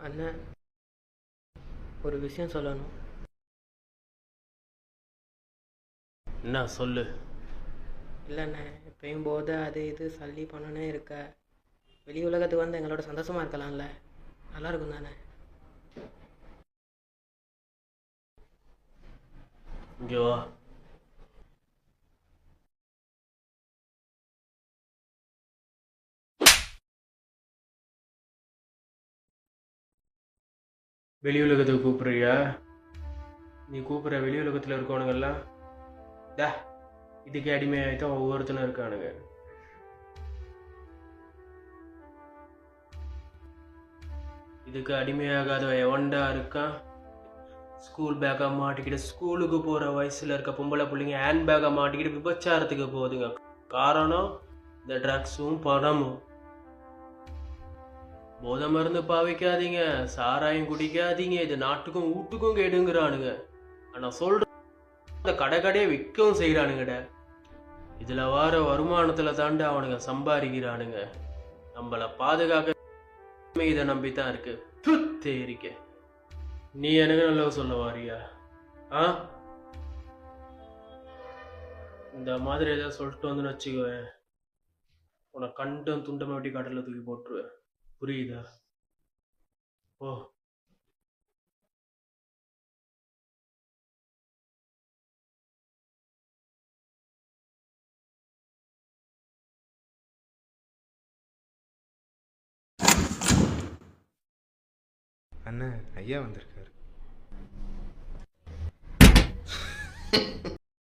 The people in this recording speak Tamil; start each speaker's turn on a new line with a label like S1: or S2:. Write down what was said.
S1: அண்ணன், ஒரு விஷயம் சொல்லணும்.
S2: என்ன சொல்லு.
S1: இல்லைண்ணே, இப்பயும் போதை அது இது சல்லி பண்ணனே இருக்க. வெளி உலகத்துக்கு வந்து எங்களோட சந்தோஷமாக இருக்கலாம்ல, நல்லா இருக்கும் தானே?
S2: இங்கே வா. வெளி உலகத்துக்கு கூப்பிடுறியா? நீ கூப்பிட்ற வெளி உலகத்தில் இருக்கவனுங்கெல்லாம் டா இதுக்கு அடிமையாயித்தான் ஒவ்வொருத்தனும் இருக்கானுங்க. இதுக்கு அடிமையாகாத எவன்டா இருக்கான்? ஸ்கூல் பேக்கை மாட்டிக்கிட்டு ஸ்கூலுக்கு போகிற வயசில் இருக்க பொம்பளை பிள்ளைங்க ஹேண்ட் பேக்கை மாட்டிக்கிட்டு விபச்சாரத்துக்கு போகுதுங்க. காரணம் இந்த ட்ரக்ஸும் பணமும். போதை மருந்து பாவிக்காதீங்க, சாராயம் குடிக்காதீங்க, இது நாட்டுக்கும் வீட்டுக்கும் கேடுங்கிறானுங்க. ஆனால் சொல்ற இந்த கடையே விற்கவும் செய்கிறானுங்கட. இதில் வர வருமானத்தில் தாண்டி அவனுங்க சம்பாதிக்கிறானுங்க. நம்மளை பாதுகாக்க இதை நம்பித்தான் இருக்கு. தேரிக்க நீ எனக்கு நல்ல சொல்ல வாரியா? இந்த மாதிரி ஏதாவது சொல்லிட்டு வந்து வச்சுக்குவேன், உனக்கு கண்டம் துண்டமை வெட்டி கடலில் தூக்கி போட்டுருவேன். புரியுதா? ஓ.
S3: அண்ணன், ஐயா வந்திருக்காரு.